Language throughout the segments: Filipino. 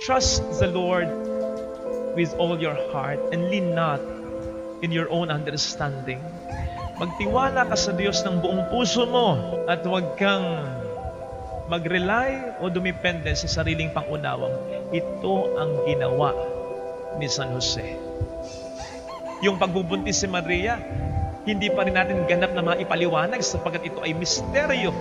Trust the Lord with all your heart and lean not in your own understanding. Magtiwala ka sa Diyos ng buong puso mo at huwag kang mag-rely o dumepende sa sariling pangunawa mo. Ito ang ginawa ni San Jose. Yung pagbubuntis si Maria, hindi pa rin natin ganap na maipaliwanag sapagkat ito ay misteryo.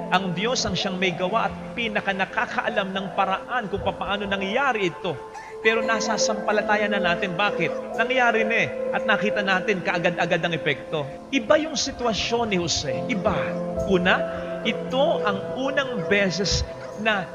Ang Diyos ang siyang may gawa at pinaka-nakakaalam ng paraan kung paano nangyari ito. Pero nasasampalatayan na natin. Bakit? Nangyari na at nakita natin kaagad-agad ang epekto. Iba yung sitwasyon ni Jose. Iba. Una, ito ang unang beses na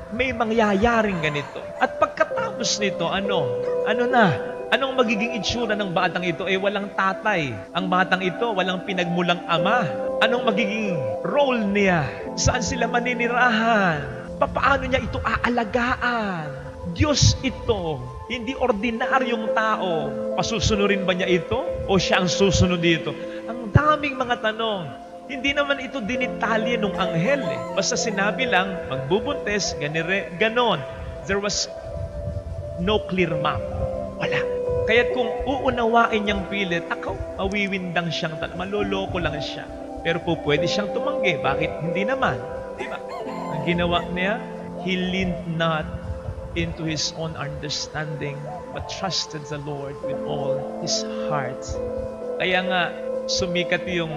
may mangyayaring ganito. At pagkatapos nito, ano na? Anong magiging itsura ng batang ito? Walang tatay. Ang batang ito, walang pinagmulang ama. Anong magiging role niya? Saan sila maninirahan? Paano niya ito aalagaan? Diyos ito, hindi ordinaryong tao. Pasusunurin ba niya ito? O siya ang susunod dito? Ang daming mga tanong. Hindi naman ito dinitalye ng anghel. Basta sinabi lang, magbubuntes, ganon. There was no clear map. Wala. Kaya't kung uunawain niyang pilit, mawiwindang siyang maloloko lang siya. Pero pwede siyang tumanggi. Bakit hindi naman? Diba? Ang ginawa niya, he leaned not into his own understanding, but trusted the Lord with all his heart. Kaya nga, sumikat yung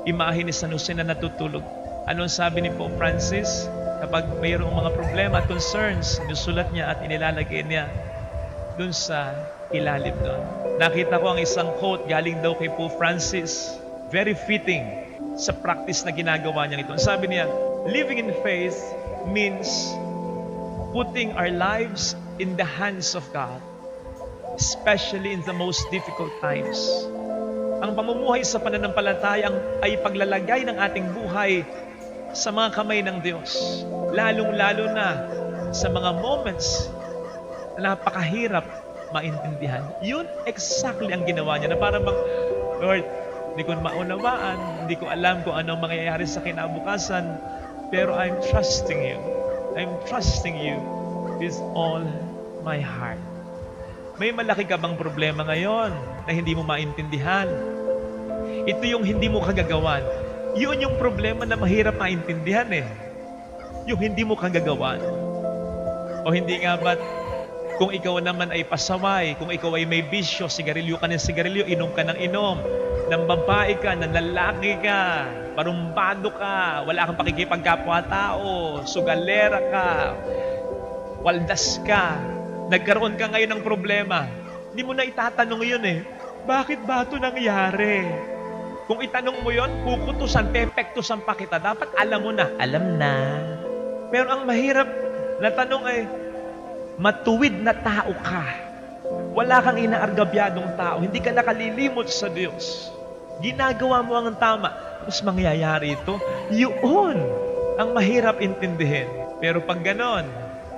imahe ni San Jose na natutulog. Anong sabi ni Pope Francis? Kapag mayroong mga problema at concerns, sinusulat niya at inilalagay niya dun sa ilalim doon. Nakita ko ang isang quote galing daw kay Pope Francis. Very fitting sa practice na ginagawa niya ito. Sabi niya, living in faith means putting our lives in the hands of God, especially in the most difficult times. Ang pamumuhay sa pananampalataya ay paglalagay ng ating buhay sa mga kamay ng Diyos. Lalong-lalo na sa mga moments na napakahirap maintindihan. Yun exactly ang ginawa niya na parang bang, Lord, hindi ko maunawaan, hindi ko alam kung anong mangyayari sa kinabukasan, pero I'm trusting you. I'm trusting you with all my heart. May malaki ka bang problema ngayon na hindi mo maintindihan? Ito yung hindi mo kagagawan. Yun yung problema na mahirap maintindihan Yung hindi mo kagagawan. O hindi nga ba't kung ikaw naman ay pasaway, kung ikaw ay may bisyo, sigarilyo ka ng sigarilyo, inom ka ng inom, ng babae ka, ng lalaki ka, parumbado ka, wala kang pakikipagkapwa-tao, sugalera ka, waldas ka, nagkaroon ka ngayon ng problema, hindi mo na itatanong yun Bakit ba ito nangyari? Kung itanong mo yun, kukutusan, pepektusan pa kita. Dapat alam mo na. Alam na. Pero ang mahirap na tanong matuwid na tao ka. Wala kang inaargabyadong tao. Hindi ka nakalilimot sa Diyos. Ginagawa mo ang tama. Tapos mangyayari ito. Yun ang mahirap intindihin. Pero pag ganon,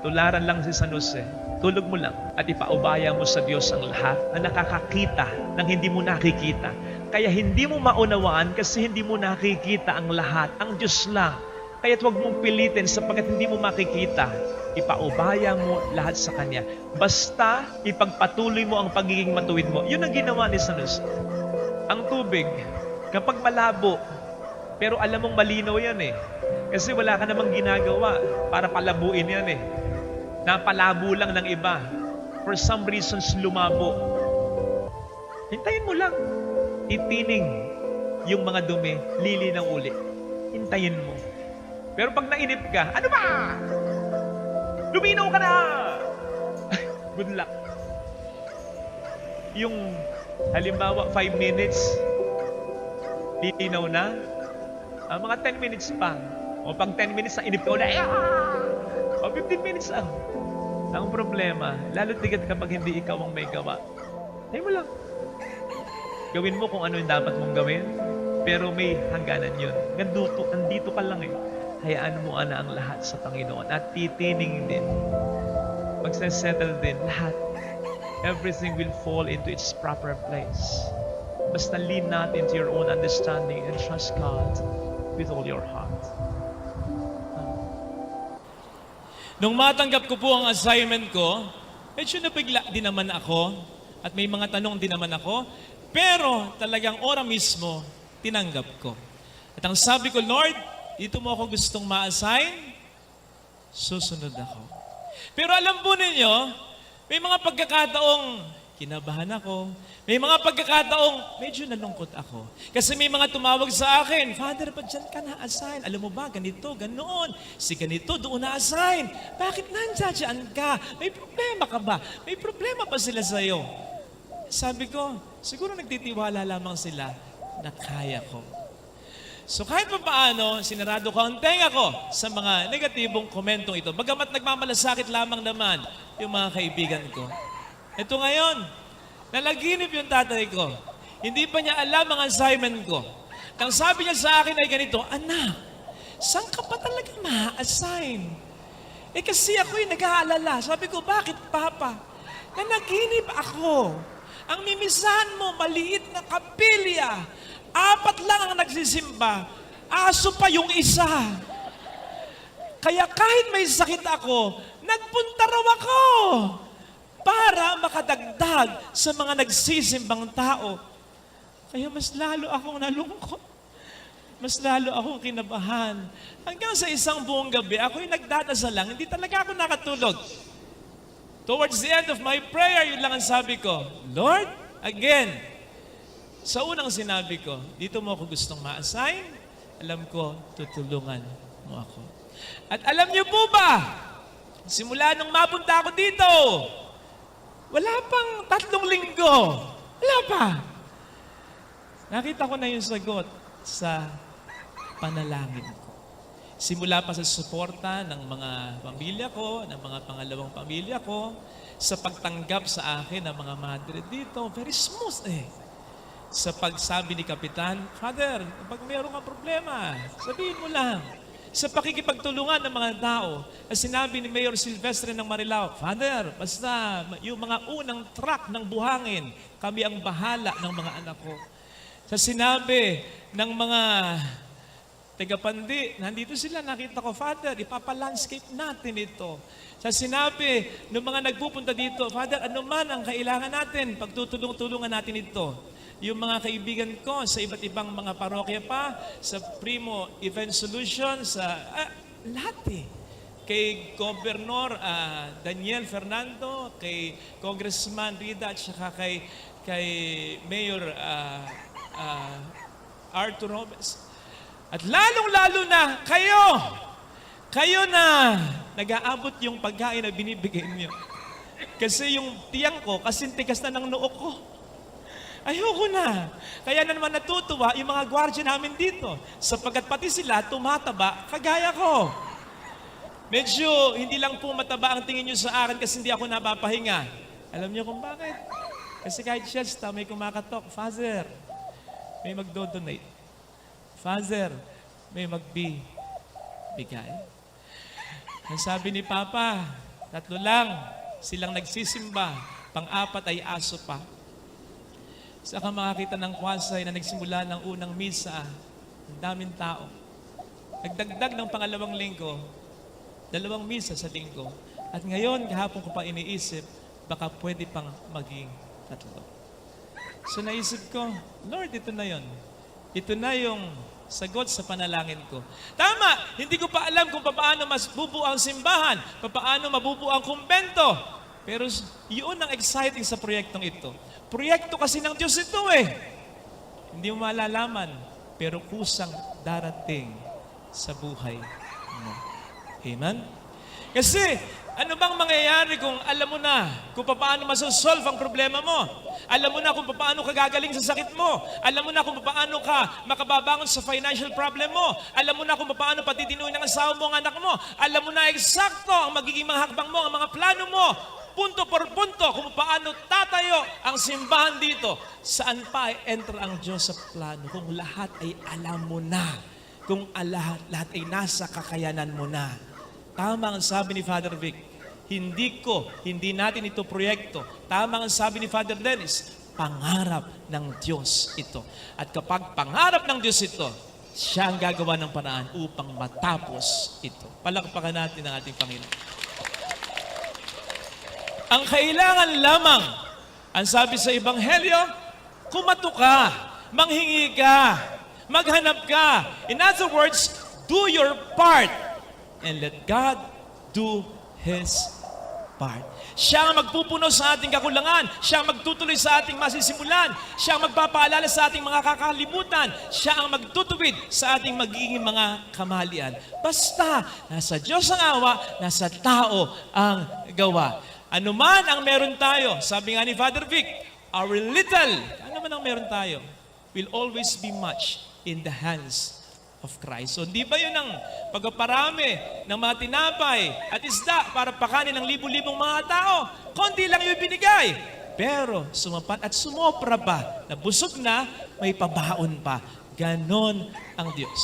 tularan lang si San Jose. Tulog mo lang at ipaubaya mo sa Diyos ang lahat na nakakakita ng hindi mo nakikita. Kaya hindi mo maunawaan kasi hindi mo nakikita ang lahat. Ang Diyos lang. Kaya't huwag mong pilitin sapagkat hindi mo makikita. Ipaubaya mo lahat sa Kanya. Basta ipagpatuloy mo ang pagiging matuwid mo. Yun ang ginawa ni San Jose. Ang tubig, kapag malabo, pero alam mong malinaw yan Kasi wala ka namang ginagawa para palabuin yan Napalabo lang ng iba. For some reasons, lumabo. Hintayin mo lang. Itining yung mga dumi, lilinaw uli. Hintayin mo. Pero pag nainip ka, ano ba? Luminaw ka na! Good luck. Yung halimbawa 5 minutes, lilinaw na. Mga 10 minutes pa. O pag 10 minutes na inip ka ulit, o 15 minutes lang. Ang problema, lalo't tigad kapag hindi ikaw ang may gawa. Ay mo lang. Gawin mo kung ano yung dapat mong gawin, pero may hangganan yun. Andito ka lang Hayaan mo ang lahat sa Panginoon at titining din. Magsasettle din lahat. Everything will fall into its proper place. Basta lean not into your own understanding and trust God with all your heart. Nung matanggap ko po ang assignment ko, medyo nabigla din naman ako at may mga tanong din naman ako, pero talagang ora mismo, tinanggap ko. At ang sabi ko, Lord, dito mo ako gustong ma-assign, susunod ako. Pero alam po ninyo, may mga pagkakataong kinabahan ako. May mga pagkakataong medyo nalungkot ako. Kasi may mga tumawag sa akin, Father, ba't dyan ka na-assign? Alam mo ba, ganito, ganoon. Si ganito, doon na-assign. Bakit nandiyan ka? May problema ka ba? May problema ba sila sa'yo? Sabi ko, siguro nagtitiwala lamang sila na kaya ko. So kahit pa paano, sinarado ko ang tenga ko sa mga negatibong komentong ito. Bagamat nagmamalasakit lamang naman yung mga kaibigan ko. Ito ngayon, nalaginip yung tatay ko. Hindi pa niya alam ang assignment ko. Ang sabi niya sa akin ay ganito, Anak, saan ka pa talaga ma-assign? Kasi ako'y nag-aalala. Sabi ko, bakit Papa? Nanaginip ako. Ang mimisahan mo, maliit na kapilya. 4 lang ang nagsisimba. Aso pa yung isa. Kaya kahit may sakit ako, nagpunta raw ako para makadagdag sa mga nagsisimbang tao. Kaya mas lalo akong nalungkot. Mas lalo akong kinabahan. Hanggang sa isang buong gabi, ako'y nagdadasal lang. Hindi talaga ako nakatulog. Towards the end of my prayer, yun lang ang sabi ko, Lord, again, sa unang sinabi ko, dito mo ako gustong ma-assign, alam ko, tutulungan mo ako. At alam niyo po ba, simula nung mapunta ako dito, wala pang 3 linggo. Wala pa. Nakita ko na yung sagot sa panalangin ko. Simula pa sa suporta ng mga pamilya ko, ng mga pangalawang pamilya ko, sa pagtanggap sa akin ng mga madre dito, very smooth Sa pagsabi ni Kapitan, Father, pag mayroon kang problema, sabihin mo lang. Sa pakikipagtulungan ng mga tao, at sinabi ni Mayor Silvestre ng Marilao, Father, basta yung mga unang truck ng buhangin, kami ang bahala ng mga anak ko. Sa sinabi ng mga tagapandi, nandito sila, nakita ko, Father, ipapalandscape natin ito. Sa sinabi ng mga nagpupunta dito, Father, ano man ang kailangan natin, pagtutulong-tulungan natin ito. Yung mga kaibigan ko sa iba't ibang mga parokya pa, sa Primo Event Solution, sa lahat Kay Governor Daniel Fernando, kay Congressman Rida, at saka kay Mayor Arthur Robes. At lalong-lalo na kayo na nag-aabot yung pagkain na binibigay niyo. Kasi yung tiyang ko, kasing tigas na ng noo ko. Ayoko na. Kaya na naman natutuwa yung mga gwardiya namin dito. Sapagkat pati sila tumataba kagaya ko. Medyo hindi lang po mataba ang tingin nyo sa akin kasi hindi ako napapahinga. Alam niyo kung bakit? Kasi kahit siesta may kumakatok, Father, may magdo-donate. Father, may magbibigay. Ang sabi ni Papa, 3 lang silang nagsisimba, 4 ay aso pa. Saka makakita ng kwasay na nagsimula ng unang misa, ang daming tao. Nagdagdag ng 2 linggo, 2 misa sa linggo. At ngayon, kahapon ko pa iniisip, baka pwede pang maging 3. So naisip ko, Lord, ito na yon. Ito na yung sagot sa panalangin ko. Tama, hindi ko pa alam kung paano mas bubuo ang simbahan, paano mabubuo ang kumbento. Pero yun ang exciting sa proyektong ito. Proyekto kasi ng Diyos ito Hindi mo malalaman, pero kusang darating sa buhay mo. Amen? Kasi, ano bang mangyayari kung alam mo na kung paano masosolve ang problema mo? Alam mo na kung paano ka gagaling sa sakit mo? Alam mo na kung paano ka makababangon sa financial problem mo? Alam mo na kung paano patitinuin ng asawa mo ang anak mo? Alam mo na eksakto ang magiging mga hakbang mo, ang mga plano mo, punto por punto, kung paano tatayo ang simbahan dito. Saan pa enter ang Diyos sa plano? Kung lahat ay alam mo na. Kung lahat ay nasa kakayanan mo na. Tama ang sabi ni Father Vic, hindi natin ito proyekto. Tama ang sabi ni Father Dennis, pangarap ng Diyos ito. At kapag pangarap ng Diyos ito, siya ang gagawa ng paraan upang matapos ito. Palakpakan natin ang ating Panginoon. Ang kailangan lamang, ang sabi sa Ebanghelyo, kumato ka, manghingi ka, maghanap ka. In other words, do your part and let God do His part. Siya ang magpupuno sa ating kakulangan. Siya ang magtutuloy sa ating masisimulan. Siya ang magpapaalala sa ating mga kakalimutan. Siya ang magtutuwid sa ating magiging mga kamalian. Basta, nasa Diyos ang awa, nasa tao ang gawa. Ano man ang meron tayo, sabi nga ni Father Vic, our little, ano man ang meron tayo, will always be much in the hands of Christ. So, di ba yun ang pagpaparami ng mga tinapay at isda para pakanin ng libu-libong mga tao? Konti lang yung binigay. Pero sumapat at sumopra pa, na busog na, may pabaon pa. Ganon ang Diyos.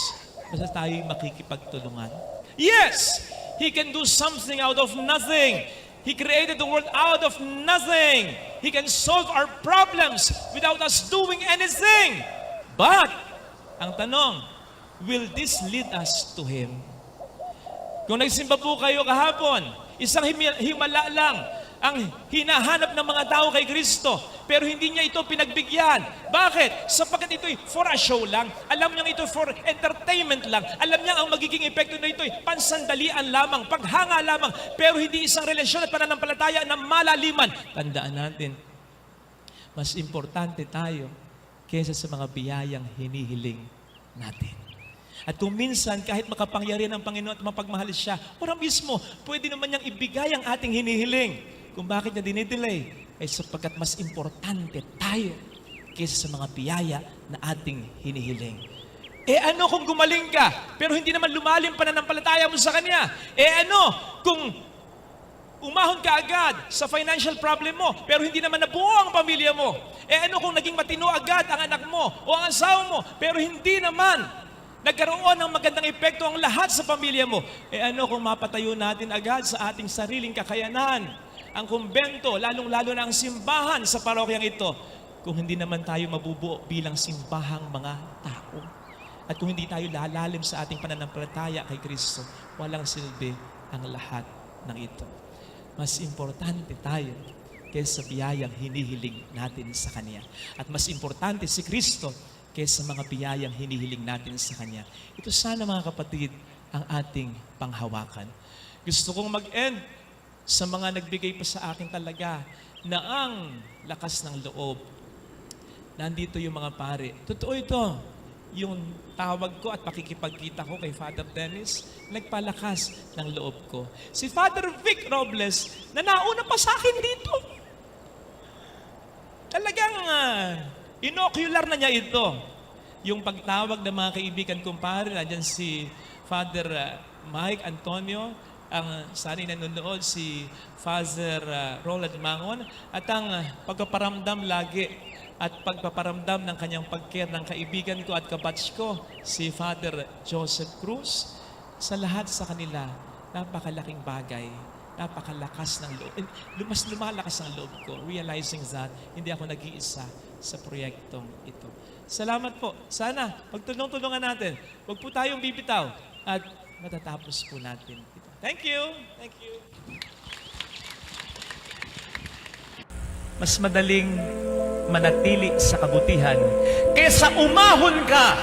Basta tayo makikipagtulungan. Yes! He can do something out of nothing. He created the world out of nothing. He can solve our problems without us doing anything. But, ang tanong, will this lead us to Him? Kung nagsimba po kayo kahapon, isang himala lang ang hinahanap ng mga tao kay Kristo, pero hindi niya ito pinagbigyan. Bakit? Sapagkat ito'y for a show lang. Alam niya ito for entertainment lang. Alam niya ang magiging epekto na ito'y pansandalian lamang, paghanga lamang, pero hindi isang relasyon at pananampalataya na malaliman. Tandaan natin, mas importante tayo kaysa sa mga biyayang hinihiling natin. At kung minsan, kahit makapangyarihan ng Panginoon at mapagmahal siya, ora mismo, pwede naman niyang ibigay ang ating hinihiling. Kung bakit niya dinidelay, ay sapagkat mas importante tayo kaysa sa mga biyaya na ating hinihiling. Ano kung gumaling ka, pero hindi naman lumalim pananampalataya mo sa Kanya? Ano kung umahon ka agad sa financial problem mo, pero hindi naman nabuo ang pamilya mo? Ano kung naging matino agad ang anak mo o ang asawa mo, pero hindi naman nagkaroon ng magandang epekto ang lahat sa pamilya mo? Ano kung mapatayo natin agad sa ating sariling kakayanan ang kumbento, lalong-lalo na ang simbahan sa parokyang ito, kung hindi naman tayo mabubuo bilang simbahang mga tao? At kung hindi tayo lalalim sa ating pananampalataya kay Kristo, walang silbi ang lahat ng ito. Mas importante tayo kaysa biyayang hinihiling natin sa Kanya. At mas importante si Kristo kaysa mga biyayang hinihiling natin sa Kanya. Ito sana, mga kapatid, ang ating panghawakan. Gusto kong mag-end sa mga nagbigay pa sa akin talaga na ang lakas ng loob. Nandito yung mga pare. Totoo ito. Yung tawag ko at pakikipagkita ko kay Father Dennis, nagpalakas ng loob ko. Si Father Vic Robles, na nauna pa sa akin dito. Talagang inocular na niya ito. Yung pagtawag ng mga kaibigan kong pare, nandiyan si Father Mike Antonio, ang sari nanonood si Father Roland Mangon, at ang pagpaparamdam lagi at pagpaparamdam ng kanyang pagcare ng kaibigan ko at kabatch ko, si Father Joseph Cruz. Sa lahat sa kanila, napakalaking bagay, napakalakas ng loob. Mas lumalakas ang loob ko, realizing that hindi ako nag-iisa sa proyektong ito. Salamat po. Sana, pagtulong-tulungan natin. Huwag po tayong bibitaw at matatapos po natin ito. Thank you. Thank you. Mas madaling manatili sa kabutihan kaysa umahon ka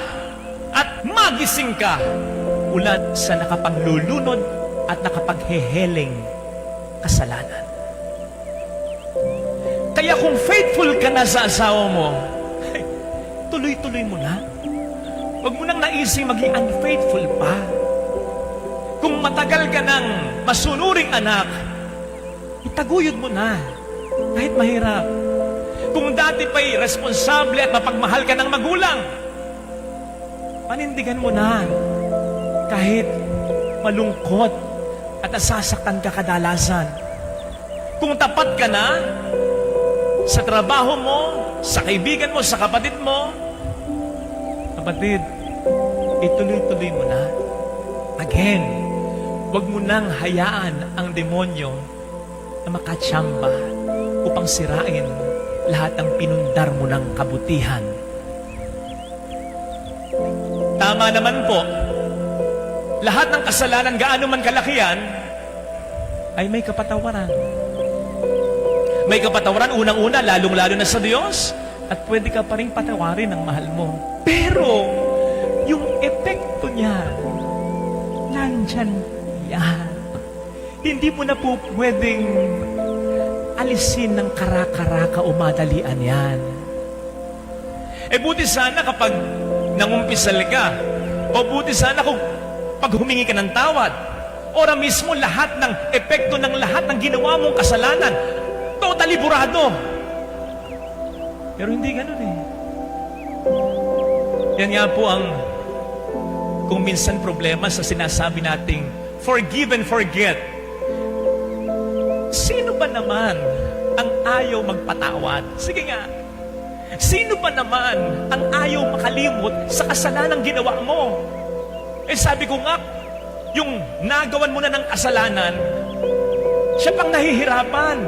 at magising ka ulat sa nakapanglulunod at nakapagheheling kasalanan. Kaya kung faithful ka na sa asawa mo, tuloy-tuloy mo na. Huwag mo nang naising maging unfaithful pa. Kung matagal ka ng masunuring anak, itaguyod mo na. Kahit mahirap. Kung dati pa'y responsable at mapagmahal ka ng magulang, panindigan mo na. Kahit malungkot at nasasaktan ka kadalasan. Kung tapat ka na sa trabaho mo, sa kaibigan mo, sa kapatid mo, kapatid, ituloy-tuloy mo na. Again, huwag mo nang hayaan ang demonyo na makatsamba upang sirain lahat ng pinundar mo ng kabutihan. Tama naman po, lahat ng kasalanan, gaano man kalakihan, ay may kapatawaran. May kapatawaran, unang-una, lalong-lalo na sa Diyos. At pwede ka pa rin patawarin ng mahal mo. Pero, yung epekto niya, nandyan yan. Hindi mo na po pwedeng alisin ng kara-karaka o madalian yan. Buti sana kapag nangumpisal ka, o buti sana kung pag humingi ka ng tawad, ora mismo lahat ng epekto ng lahat ng ginawa mong kasalanan, totally burado. Pero hindi ganun eh. Yan nga po ang kung minsan problema sa sinasabi nating forgive and forget. Sino ba naman ang ayaw magpatawad? Sige nga. Sino ba naman ang ayaw makalimot sa kasalanang ginawa mo? Sabi ko nga, yung nagawan mo na ng kasalanan, siya pang nahihirapan.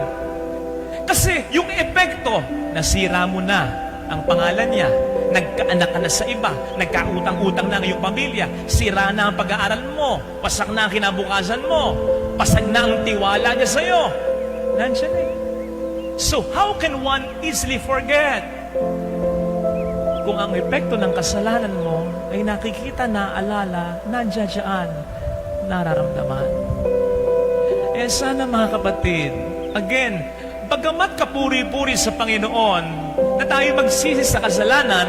Kasi yung epekto, nasira mo na ang pangalan niya, nagkaanak ka na sa iba, nagkautang-utang na ang iyong pamilya, sira na ang pag-aaral mo, pasak na ang kinabukasan mo, pasag na ang tiwala niya sa iyo. Nandiyan eh. So, how can one easily forget? Kung ang epekto ng kasalanan mo ay nakikita, naalala, nandiyan dyan, nararamdaman. Sana mga kapatid, again, bagamat kapuri-puri sa Panginoon na tayo magsisi sa kasalanan,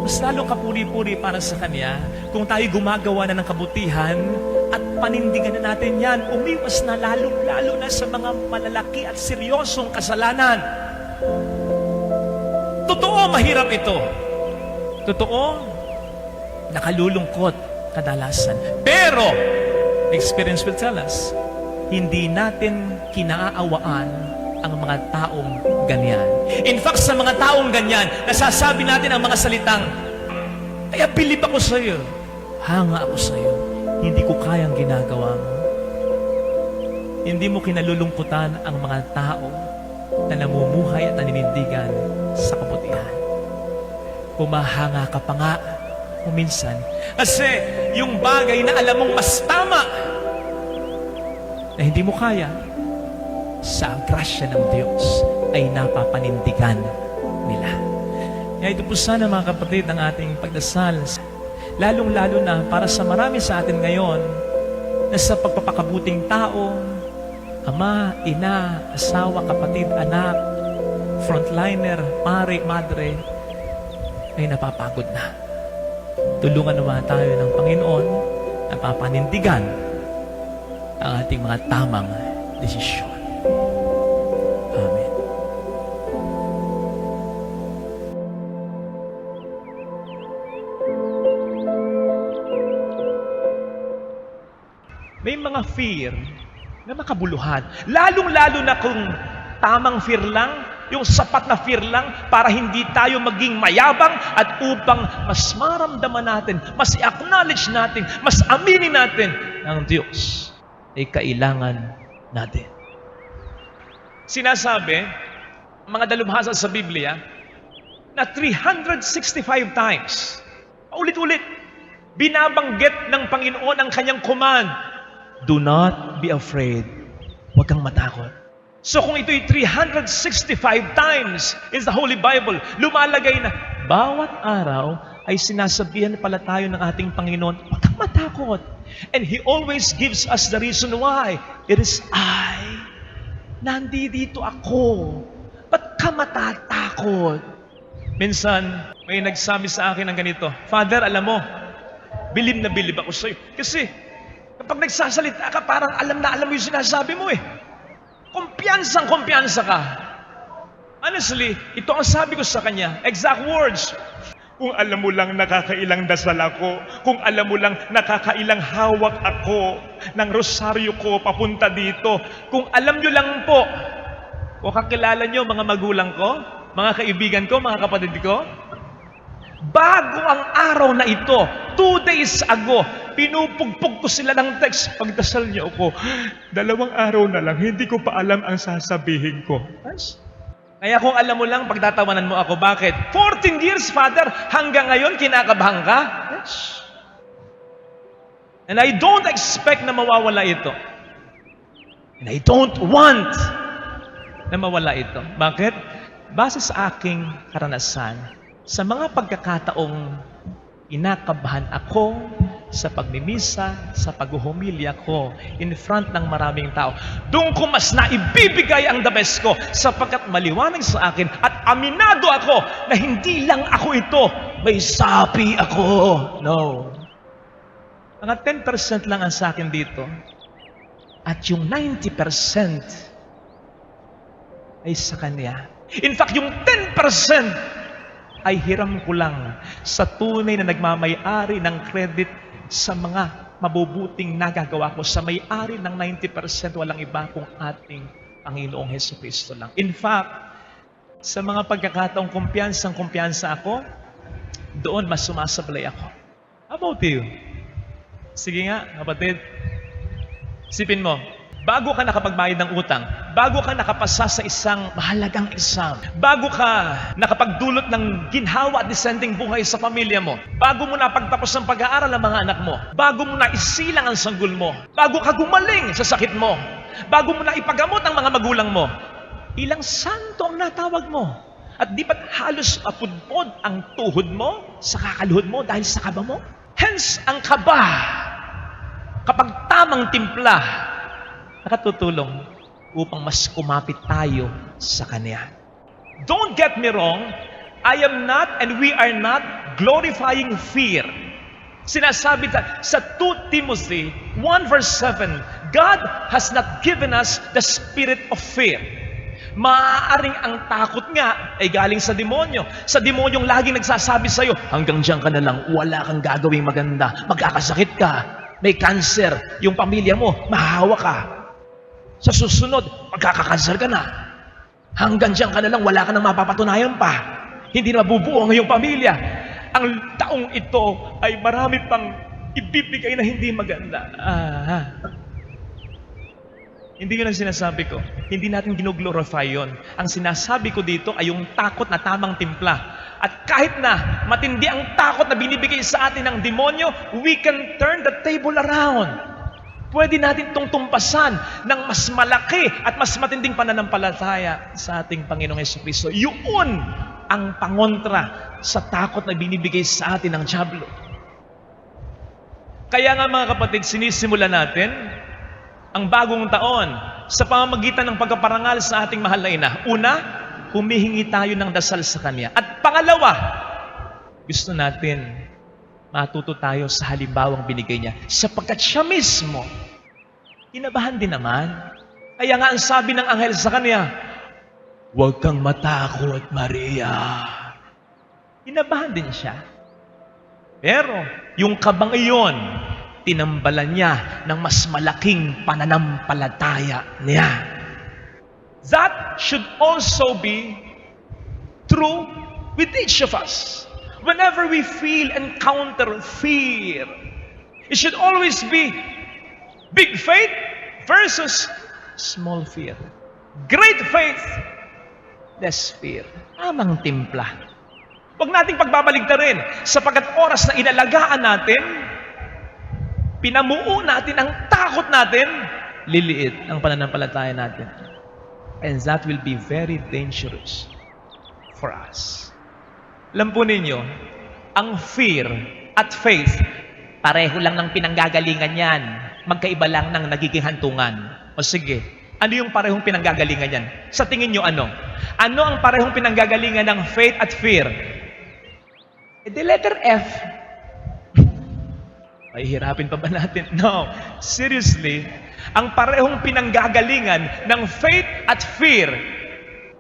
mas lalong kapuri-puri para sa Kanya kung tayo gumagawa na ng kabutihan at panindigan na natin yan, umiwas na lalo na sa mga malalaki at seryosong kasalanan. Totoo, mahirap ito. Totoo, nakalulungkot kadalasan. Pero, experience will tell us, hindi natin kinaawaan ang mga taong ganyan. In fact, sa mga taong ganyan, nasasabi natin ang mga salitang, kaya bilib ako sa iyo, hanga ako sa iyo, hindi ko kayang ginagawa mo. Hindi mo kinalulungkutan ang mga tao na namumuhay at naninindigan sa kabutihan. Pumahanga ka pa nga minsan. Kasi yung bagay na alam mong mas tama na hindi mo kaya, sa grasya ng Diyos ay napapanindigan nila. Kaya ito po sana mga kapatid ang ating pagdasal, lalong-lalo na para sa marami sa atin ngayon na sa pagpapakabuting tao, ama, ina, asawa, kapatid, anak, frontliner, pare, madre, ay napapagod na. Tulungan naman tayo ng Panginoon na papanindigan ang ating mga tamang desisyon. Amen. May mga fear na makabuluhan. Lalong-lalo na kung tamang fear lang, yung sapat na fear lang para hindi tayo maging mayabang at upang mas maramdaman natin, mas i-acknowledge natin, mas aminin natin ng Diyos ay kailangan natin. Sinasabi, mga dalubhasa sa Biblia, na 365 times, ulit-ulit, binabanggit ng Panginoon ang kanyang command, do not be afraid. Huwag kang matakot. So kung ito'y 365 times in the Holy Bible, lumalagay na bawat araw ay sinasabihan pala tayo ng ating Panginoon, huwag kang matakot. And He always gives us the reason why. It is I. Nandito ako. Ba't ka matatakot? Minsan, may nagsabi sa akin ng ganito, Father, alam mo, bilib na bilib ako sa'yo. Kasi, kapag nagsasalita ka, parang alam na alam mo yung sinasabi mo eh. Kumpiyansa ka. Honestly, ito ang sabi ko sa kanya, exact words. Kung alam mo lang nakakailang dasal ako, kung alam mo lang nakakailang hawak ako ng rosaryo ko papunta dito, kung alam nyo lang po, o kakilala nyo mga magulang ko, mga kaibigan ko, mga kapatid ko, bago ang araw na ito, 2 days ago, pinupugpog ko sila ng text, pagdasal niyo ako, 2 araw na lang, hindi ko pa alam ang sasabihin ko. Yes. Kaya kung alam mo lang, pagtatawanan mo ako, bakit? 14 years, Father, hanggang ngayon, kinakabahan ka? Yes. And I don't expect na mawawala ito. And I don't want na mawala ito. Bakit? Base sa aking karanasan, sa mga pagkakataong inakabahan ako sa pagmimisa, sa paghuhumilya ko in front ng maraming tao, doon ko mas naibibigay ang the best ko sapagkat maliwanag sa akin at aminado ako na hindi lang ako ito, may sapi ako. No. Mga 10% lang ang sa akin dito at yung 90% ay sa Kanya. In fact, yung 10% ay hiram ko lang sa tunay na nagmamay-ari ng credit sa mga mabubuting nagagawa ko. Sa may-ari ng 90%, walang iba kung ating Panginoong Hesukristo lang. In fact, sa mga pagkakataong kumpiyansa ako, doon mas sumasablay ako. How about you? Sige nga, kapatid. Isipin mo, bago ka nakapagbayad ng utang, bago ka nakapasa sa isang mahalagang exam, bago ka nakapagdulot ng ginhawa at descending buhay sa pamilya mo, bago mo napagtapos ng pag-aaral ng mga anak mo, bago mo na isilang ang sanggol mo, bago ka gumaling sa sakit mo, bago mo na ipagamot ang mga magulang mo, ilang santo ang natawag mo. At di ba't halos apudpod ang tuhod mo sa kakaluhod mo dahil sa kaba mo? Hence, ang kaba, kapag tamang timpla, nakatutulong upang mas kumapit tayo sa Kanya. Don't get me wrong, I am not and we are not glorifying fear. Sinasabi sa 2 Timothy 1 verse 7, God has not given us the spirit of fear. Maaaring ang takot nga ay galing sa demonyo. Sa demonyong laging nagsasabi sa'yo, hanggang diyan ka na lang, wala kang gagawing maganda, magkakasakit ka, may cancer, yung pamilya mo, mahahawa ka. Sa susunod, magkakakanser ka na. Hanggang diyan ka na lang, wala ka nang mapapatunayan pa. Hindi na mabubuo ang iyong pamilya. Ang taong ito ay marami pang ibibigay na hindi maganda. Hindi yun ang sinasabi ko. Hindi natin ginoglorify yun. Ang sinasabi ko dito ay yung takot na tamang timpla. At kahit na matindi ang takot na binibigay sa atin ng demonyo, we can turn the table around. Pwede natin itong tumpasan ng mas malaki at mas matinding pananampalataya sa ating Panginoong Hesukristo. Yun ang pangontra sa takot na binibigay sa atin ng dyablo. Kaya nga mga kapatid, sinisimula natin ang bagong taon sa pamamagitan ng pagkaparangal sa ating mahal na ina. Una, humihingi tayo ng dasal sa Kanya. At pangalawa, gusto natin matuto tayo sa halimbawang binigay niya. Sapagkat siya mismo, kinabahan din naman. Kaya nga ang sabi ng anghel sa Kanya, huwag kang matakot, Maria. Kinabahan din siya. Pero, yung kabang iyon, tinambalan niya ng mas malaking pananampalataya niya. That should also be true with each of us. Whenever we encounter fear, it should always be big faith versus small fear. Great faith, less fear. Tamang timpla. Huwag nating pagbabaligtarin sapagkat oras na inalagaan natin, pinamuo natin ang takot natin, liliit ang pananampalataya natin. And that will be very dangerous for us. Alam po ninyo, ang fear at faith, pareho lang ng pinanggagalingan yan. Magkaiba lang ng nagiging hantungan. O sige, ano yung parehong pinanggagalingan yan? Sa tingin nyo ano? Ano ang parehong pinanggagalingan ng faith at fear? The letter F. Mahihirapin pa ba natin? No. Seriously, ang parehong pinanggagalingan ng faith at fear,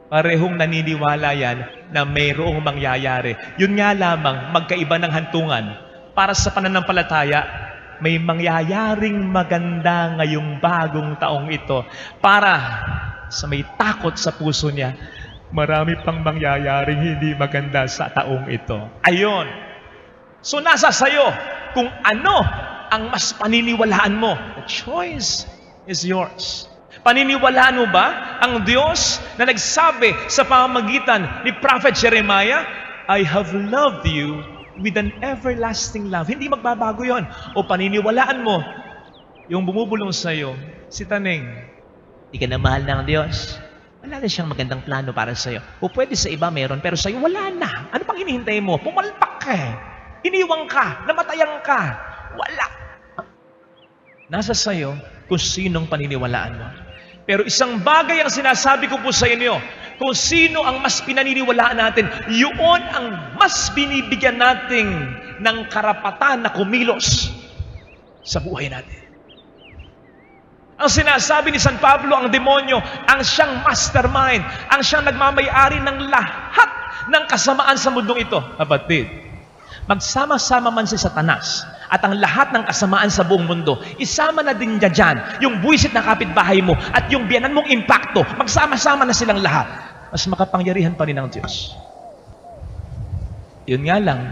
parehong naniniwala yan na mayroong mangyayari. Yun nga lamang, magkaiba ng hantungan. Para sa pananampalataya, may mangyayaring maganda ngayong bagong taong ito. Para sa may takot sa puso niya, marami pang mangyayaring hindi maganda sa taong ito. Ayon. So nasa sayo kung ano ang mas paniniwalaan mo. The choice is yours. Paniniwalaan mo ba ang Diyos na nagsabi sa pamamagitan ni Prophet Jeremiah, I have loved you with an everlasting love. Hindi magbabago yon. O paniniwalaan mo yung bumubulong sa iyo, si Taneng, di ka na mahal ng Diyos. Wala na siyang magandang plano para sa'yo. O pwede sa iba meron, pero sa'yo wala na. Ano pang hinihintay mo? Pumalpak ka eh. Iniwang ka, namatayan ka. Wala. Nasa sa'yo kung sinong paniniwalaan mo. Pero isang bagay ang sinasabi ko po sa inyo, kung sino ang mas pinaniniwalaan natin, yun ang mas binibigyan natin ng karapatan na kumilos sa buhay natin. Ang sinasabi ni San Pablo, ang demonyo, ang siyang mastermind, ang siyang nagmamay-ari ng lahat ng kasamaan sa mundong ito. Kapatid, magsama-sama man si Satanas at ang lahat ng kasamaan sa buong mundo, isama na din niya dyan yung buwisit na kapitbahay mo at yung biyanan mong impacto, magsama-sama na silang lahat. Mas makapangyarihan pa rin ang Diyos. Yun nga lang,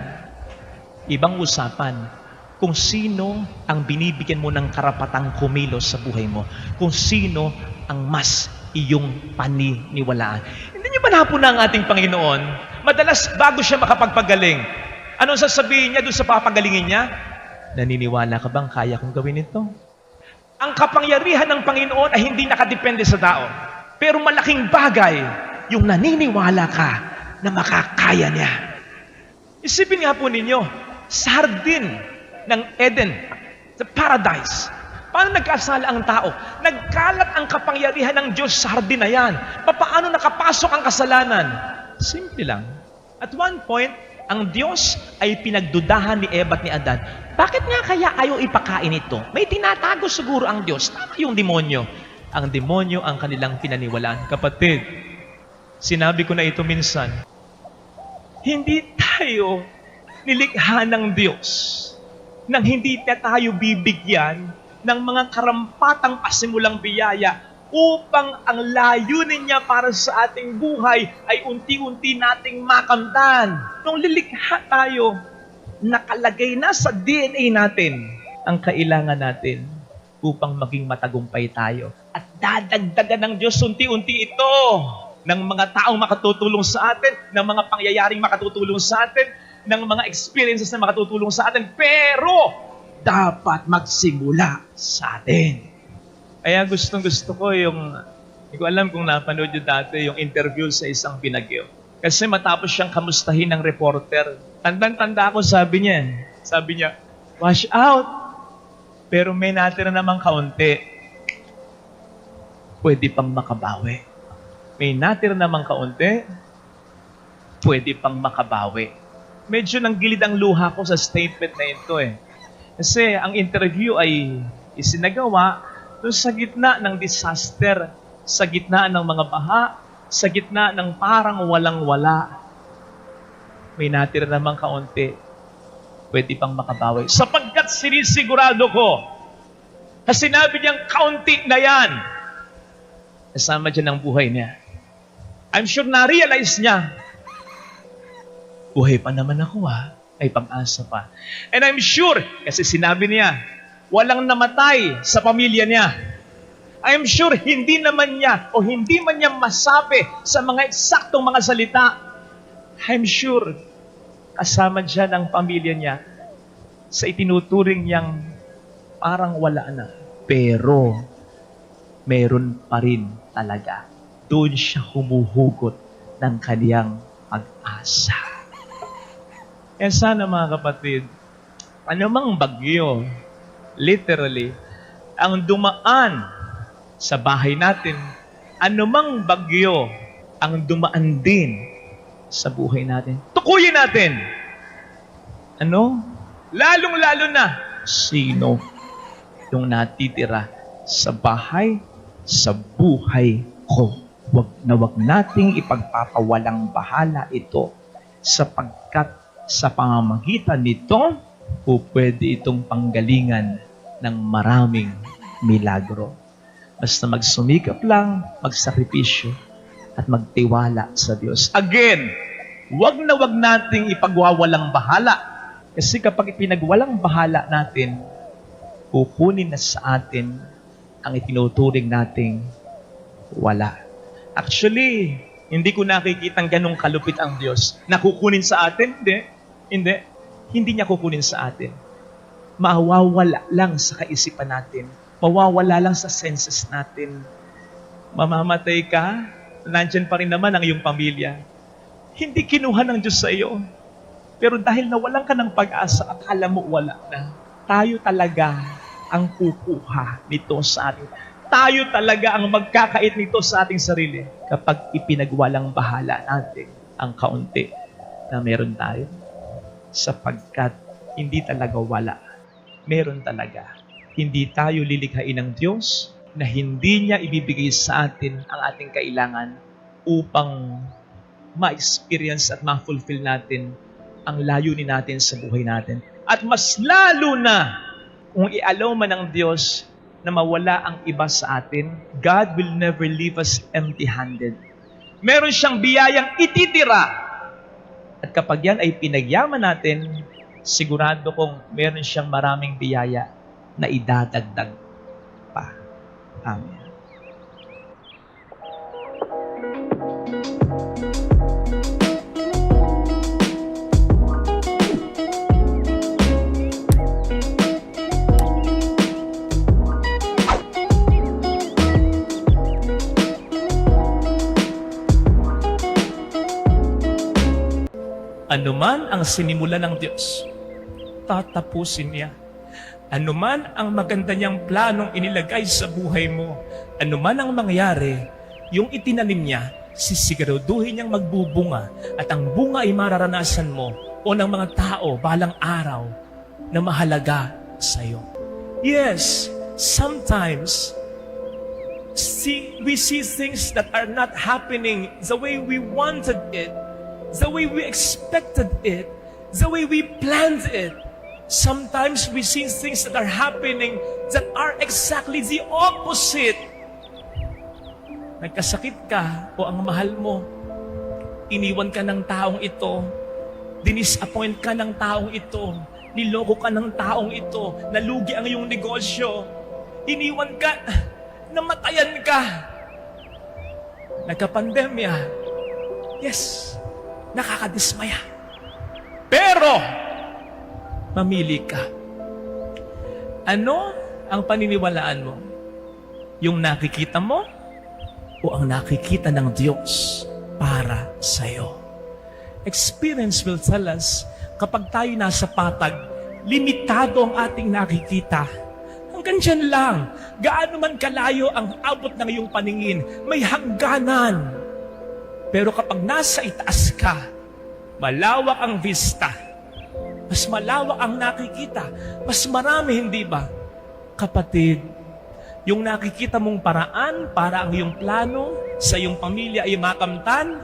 ibang usapan, kung sino ang binibigyan mo ng karapatang kumilos sa buhay mo, kung sino ang mas iyong paniniwalaan. Hindi niyo ba napuna ang ating Panginoon? Madalas bago siya makapagpagaling, anong sasabihin niya doon sa papagalingin niya? Naniniwala ka bang kaya kong gawin ito? Ang kapangyarihan ng Panginoon ay hindi nakadepende sa tao. Pero malaking bagay yung naniniwala ka na makakaya niya. Isipin nga po ninyo, sa hardin ng Eden, sa paradise, paano nagkasala ang tao? Nagkalat ang kapangyarihan ng Diyos sa hardin na yan. Paano nakapasok ang kasalanan? Simple lang. At one point, ang Diyos ay pinagdudahan ni Eva at ni Adan. Bakit nga kaya ayaw ipakain ito? May tinatago siguro ang Diyos. Tama yung demonyo. Ang demonyo ang kanilang pinaniwalaan. Kapatid, sinabi ko na ito minsan, hindi tayo nilikha ng Diyos nang hindi na tayo bibigyan ng mga karampatang pasimulang biyaya upang ang layunin niya para sa ating buhay ay unti-unti nating makamtan. Nung lilikha tayo, nakalagay na sa DNA natin ang kailangan natin upang maging matagumpay tayo. At dadagdagan ng Diyos unti-unti ito ng mga taong makatutulong sa atin, ng mga pangyayaring makatutulong sa atin, ng mga experiences na makatutulong sa atin, pero dapat magsimula sa atin. Kaya gustong-gusto ko yung, hindi ko alam kung napanood nyo dati, yung interview sa isang Pinagyo. Kasi matapos siyang kamustahin ng reporter, tandang-tanda ako, sabi niya, wash out, pero may natira namang kaunti. Pwede pang makabawi. May natira namang kaunti, pwede pang makabawi. Medyo nanggilid ang luha ko sa statement na ito eh. Kasi ang interview ay isinagawa doon sa gitna ng disaster, sa gitna ng mga baha, sa gitna ng parang walang-wala. May natira namang kaunti, pwede pang makabawi. Sapagkat sinisigurado ko, na sinabi niyang kaunti na yan, kasama dyan ang buhay niya. I'm sure na-realize niya, buhay pa naman ako ay pag-asa pa. And I'm sure, kasi sinabi niya, walang namatay sa pamilya niya. I'm sure hindi naman niya o hindi man niya masabi sa mga eksaktong mga salita. I'm sure kasama dyan ang pamilya niya sa itinuturing niyang parang wala na. Pero meron pa rin talaga. Doon siya humuhugot ng kaniyang pag-asa. Eh sana mga kapatid, anumang bagyo, literally, ang dumaan sa bahay natin, anumang bagyo ang dumaan din sa buhay natin. Tukuyin natin. Ano? Lalong-lalo na, sino yung natitira sa bahay, sa buhay ko. Wag nating ipagpapawalang bahala ito sapagkat sa pamamagitan nito, o pwede itong panggalingan ng maraming milagro. Basta magsumikap lang, magsakripisyo, at magtiwala sa Diyos. Again, wag nating ipagwawalang bahala. Kasi kapag ipinagwalang bahala natin, kukunin na sa atin ang itinuturing nating wala. Actually, hindi ko nakikitang ganong kalupit ang Diyos. Nakukunin sa atin? Hindi. Hindi niya kukunin sa atin. Mawawala lang sa kaisipan natin. Mawawala lang sa senses natin. Mamamatay ka, nandyan pa rin naman ang iyong pamilya. Hindi kinuha ng Diyos sa iyo. Pero dahil nawalan ka ng pag-asa, akala mo wala na. Tayo talaga ang kukuha nito sa atin. Tayo talaga ang magkakait nito sa ating sarili kapag ipinagwalang bahala natin ang kaunti na meron tayo. Sapagkat hindi talaga wala. Meron talaga. Hindi tayo lilikhain ng Diyos na hindi niya ibibigay sa atin ang ating kailangan upang ma-experience at ma-fulfill natin ang layunin natin sa buhay natin. At mas lalo na kung i-allow man ng Diyos na mawala ang iba sa atin, God will never leave us empty-handed. Meron siyang biyayang ititira. At kapag yan ay pinagyaman natin, sigurado kong meron siyang maraming biyaya na idadagdag pa. Amen. Anuman ang sinimulan ng Diyos, tatapusin niya. Anuman ang maganda niyang planong inilagay sa buhay mo, anuman ang mangyari, yung itinanim niya, sisiguraduhin niyang magbubunga at ang bunga ay mararanasan mo o ng mga tao balang araw na mahalaga sa iyo. Yes, sometimes we see things that are not happening the way we wanted it, the way we expected it, the way we planned it. Sometimes we see things that are happening that are exactly the opposite. Nagkasakit ka o ang mahal mo, iniwan ka ng taong ito, dinisappoint ka ng taong ito, niloko ka ng taong ito, nalugi ang iyong negosyo, iniwan ka, namatayan ka, nagka-pandemya. Yes, nakakadismaya. Pero, mamili ka. Ano ang paniniwalaan mo? Yung nakikita mo o ang nakikita ng Diyos para sa'yo? Experience will tell us, kapag tayo nasa patag, limitado ang ating nakikita. Hanggang dyan lang. Gaano man kalayo ang abot ng iyong paningin, may hangganan. Pero kapag nasa itaas ka, malawak ang vista, mas malawak ang nakikita, mas marami, hindi ba? Kapatid, yung nakikita mong paraan para ang iyong plano sa iyong pamilya ay makamtan,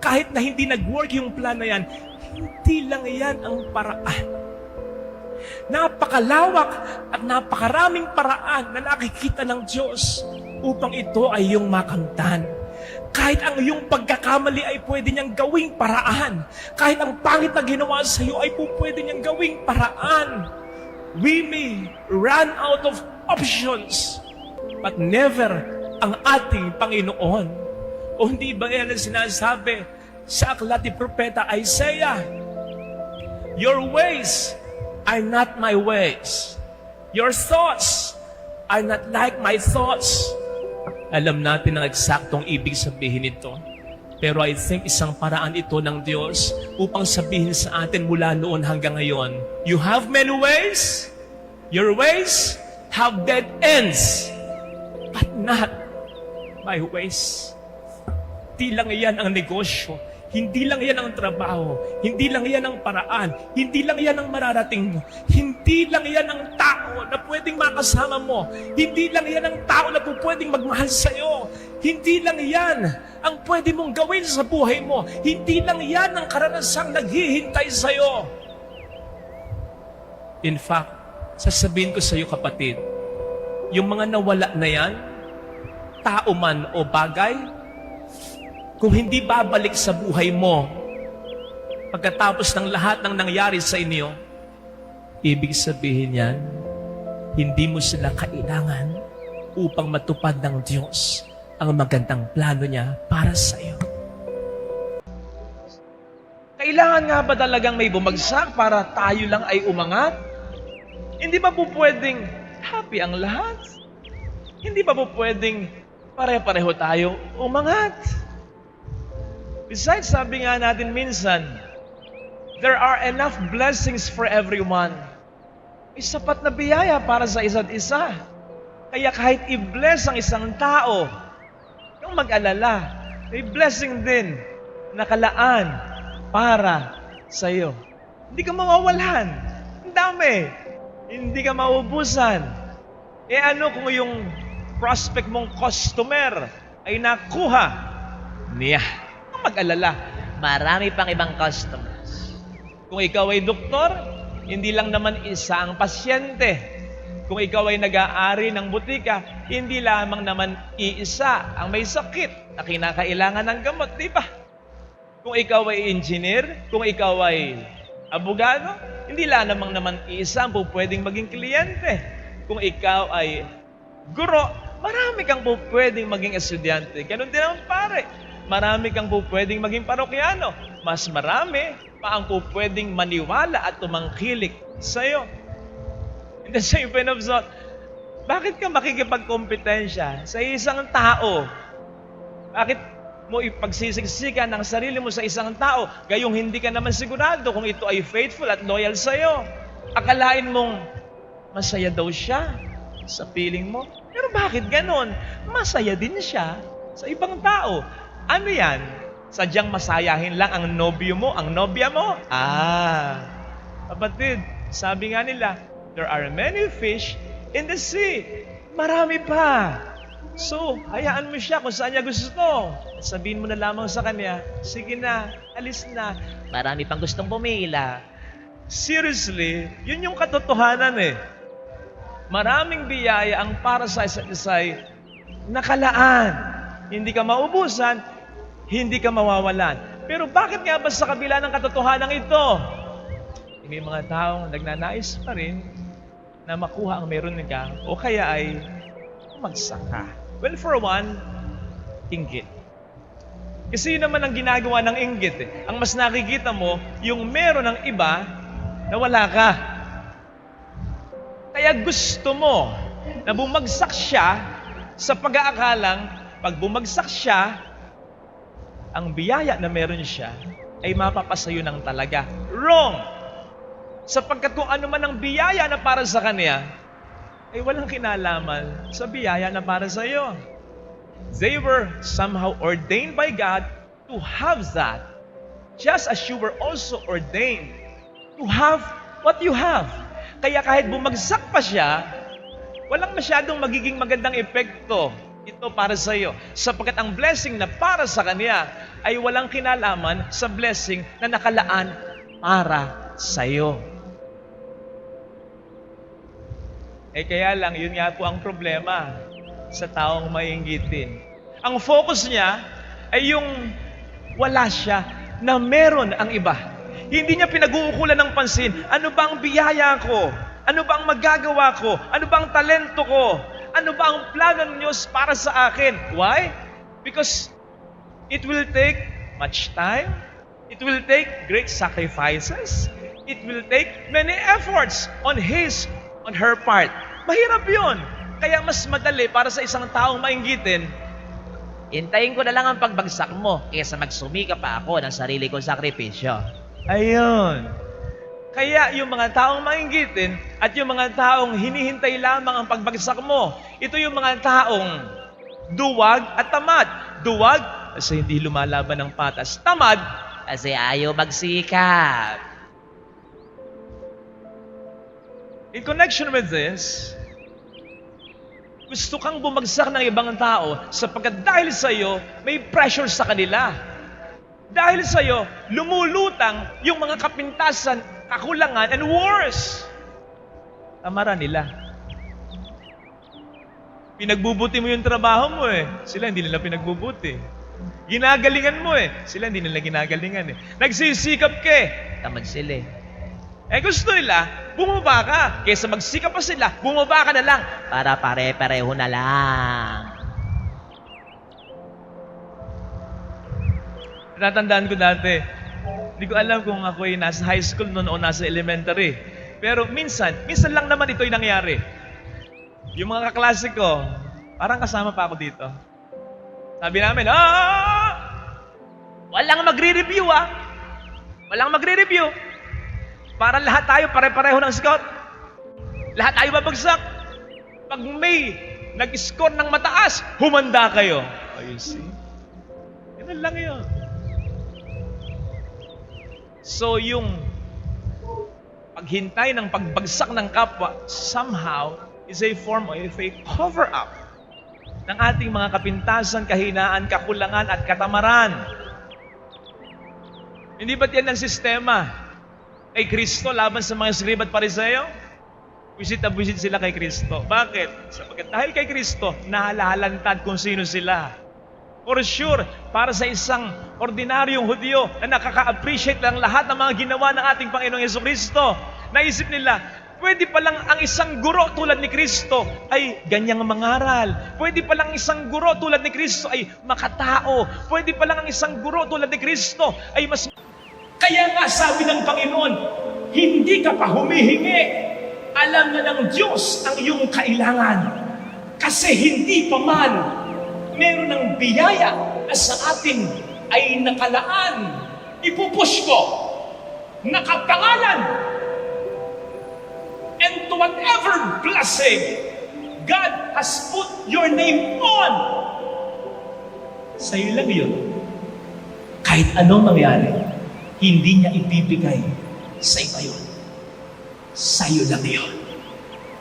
kahit na hindi nag-work yung plano yan, hindi lang yan ang paraan. Napakalawak at napakaraming paraan na nakikita ng Diyos upang ito ay iyong makamtan. Kahit ang iyong pagkakamali ay pwede niyang gawing paraan. Kahit ang pangit na ginawa sa iyo ay pwede niyang gawing paraan. We may run out of options, but never ang ating Panginoon. O hindi ba yan ang sinasabi sa aklat ni Propeta Isaiah? Your ways are not my ways. Your thoughts are not like my thoughts. Alam natin ang eksaktong ibig sabihin nito. Pero I think isang paraan ito ng Diyos upang sabihin sa atin mula noon hanggang ngayon, you have many ways, your ways have dead ends, but not my ways. Hindi lang iyan ang negosyo, hindi lang yan ang trabaho, hindi lang yan ang paraan, hindi lang yan ang mararating mo, hindi lang yan ang tao na pwedeng makasama mo, hindi lang yan ang tao na pwedeng magmahal sa'yo, hindi lang yan ang pwede mong gawin sa buhay mo, hindi lang yan ang karanasang naghihintay sa'yo. In fact, sasabihin ko sa'yo kapatid, yung mga nawala na yan, tao man o bagay, kung hindi babalik sa buhay mo pagkatapos ng lahat ng nangyari sa inyo, ibig sabihin yan, hindi mo sila kailangan upang matupad ng Diyos ang magandang plano niya para sa iyo. Kailangan nga ba talagang may bumagsak para tayo lang ay umangat? Hindi ba po pwedeng happy ang lahat? Hindi ba po pwedeng pare-pareho tayo umangat? Besides, sabi nga natin minsan, there are enough blessings for everyone. May sapat na biyaya para sa isa't isa. Kaya kahit i-bless ang isang tao, yung mag-alala, may blessing din nakalaan para sa iyo. Hindi ka mawawalan. Ang dami. Hindi ka maubusan. Eh ano kung yung prospect mong customer ay nakuha niya? Ang mag-alala, marami pang ibang customers. Kung ikaw ay doktor, hindi lang naman isa ang pasyente. Kung ikaw ay nag-aari ng butika, hindi lamang naman iisa ang may sakit na kinakailangan ng gamot, di ba? Kung ikaw ay engineer, kung ikaw ay abogado, hindi lamang naman iisa ang pwedeng maging kliyente. Kung ikaw ay guro, marami kang pwedeng maging estudyante. Ganun din ang pare. Marami kang pwedeng maging parokyano. Mas marami pa ang pwedeng maniwala at tumangkilik sa iyo. In the same vein of thought, bakit ka makikipagkompetensya sa isang tao? Bakit mo ipagsisiksikan ang sarili mo sa isang tao, gayong hindi ka naman sigurado kung ito ay faithful at loyal sa iyo? Akalain mong masaya daw siya sa piling mo. Pero bakit ganon? Masaya din siya sa ibang tao. Ano yan? Sadyang masayahin lang ang nobyo mo, ang nobya mo? Kapatid, sabi nga nila, there are many fish in the sea. Marami pa. So, hayaan mo siya kung saan niya gusto. Sabihin mo na lamang sa kanya, sige na, alis na. Marami pang gustong pumila. Seriously, yun yung katotohanan eh. Maraming biyaya ang para sa isa't isa'y nakalaan. Hindi ka maubusan, hindi ka mawawalan. Pero bakit nga ba sa kabila ng katotohanan ito, may mga taong nagnanais pa rin na makuha ang meron ka o kaya ay magsaka? Well, for one, inggit. Kasi yun naman ang ginagawa ng inggit eh. Ang mas nakikita mo, yung meron ng iba na wala ka. Kaya gusto mo na bumagsak siya sa pag-aakalang pag bumagsak siya, ang biyaya na meron siya ay mapapasayo ng talaga. Wrong! Sapagkat kung ano man ang biyaya na para sa kanya, ay walang kinalaman sa biyaya na para sa iyo. They were somehow ordained by God to have that, just as you were also ordained to have what you have. Kaya kahit bumagsak pa siya, walang masyadong magiging magandang epekto ito para sa iyo. Sapagkat ang blessing na para sa kanya ay walang kinalaman sa blessing na nakalaan para sa iyo. Kaya lang, yun nga po ang problema sa taong mainggitin. Ang focus niya ay yung wala siya na meron ang iba. Hindi niya pinag-uukulan ng pansin, ano ba ang biyaya ko? Ano ba ang magagawa ko? Ano ba ang talento ko? Ano ba ang plano ng Diyos para sa akin? Why? Because it will take much time. It will take great sacrifices. It will take many efforts on her part. Mahirap yun. Kaya mas madali para sa isang taong mainggitin, hintayin ko na lang ang pagbagsak mo kaysa magsumika pa ako ng sarili kong sakripisyo. Ayun. Kaya yung mga taong mainggitin at yung mga taong hinihintay lamang ang pagbagsak mo, ito yung mga taong duwag at tamad. Duwag kasi hindi lumalaban ng patas. Tamad kasi ayaw magsikap. In connection with this, gusto kang bumagsak ng ibang tao sapagkat dahil sa iyo, may pressure sa kanila. Dahil sa iyo, lumulutang yung mga kapintasan, kakulangan, and worse. Tamara nila. Pinagbubuti mo yung trabaho mo eh. Sila hindi nila pinagbubuti. Ginagalingan mo eh. Sila hindi nila ginagalingan eh. Nagsisikap ka eh. Tamad sila eh. Gusto nila, bumaba ka. Kaysa magsikap pa sila, bumaba ka na lang. Para pare-pareho na lang. Natatandaan ko dati, hindi ko alam kung ako ay nasa high school noon o nasa elementary. Pero minsan lang naman ito'y nangyari. Yung mga kaklase ko, parang kasama pa ako dito. Sabi namin, Walang magre-review Walang magre-review. Para lahat tayo pare-pareho ng scout. Lahat tayo babagsak. Pag may nag-score ng mataas, humanda kayo. Oh, you see? Ganun lang yun. So yung paghintay ng pagbagsak ng kapwa somehow is a form of a cover-up ng ating mga kapintasan, kahinaan, kakulangan at katamaran. Hindi ba't yan ang sistema kay Kristo laban sa mga Skriba at Pariseo? Wisit na wisit sila kay Kristo. Bakit? Sapagkat dahil kay Kristo, nahalalantad kung sino sila. For sure, para sa isang ordinaryong Hudyo na nakaka-appreciate lang lahat ng mga ginawa ng ating Panginoong Jesucristo, naisip nila, pwede palang ang isang guro tulad ni Kristo ay ganyang mangaral. Pwede palang isang guro tulad ni Kristo ay makatao. Pwede palang ang isang guro tulad ni Kristo ay mas... Kaya nga sabi ng Panginoon, hindi ka pa humihingi. Alam na ng Diyos ang iyong kailangan. Kasi hindi pa man meron ng biyaya na sa atin ay nakalaan. Ipupush ko, nakapangalan. And to whatever blessing God has put your name on, sa'yo lang yun. Kahit anong mangyari, hindi niya ibibigay sa iba yun. Sa'yo lang yun.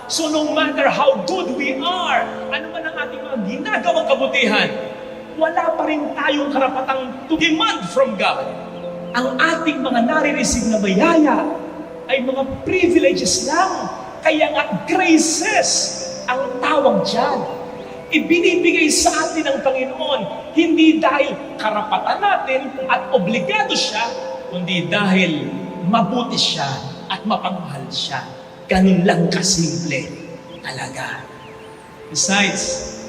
So no matter how good we are, ano man ang ating mga ginagawang kabutihan, wala pa rin tayong karapatang to demand from God. Ang ating mga nare-receive na bayaya ay mga privileges lang. Kaya nga graces ang tawag dyan. Ibinibigay sa atin ng Panginoon, hindi dahil karapatan natin at obligado siya, kundi dahil mabuti siya at mapagmahal siya. Ganun lang kasimple talaga. Besides,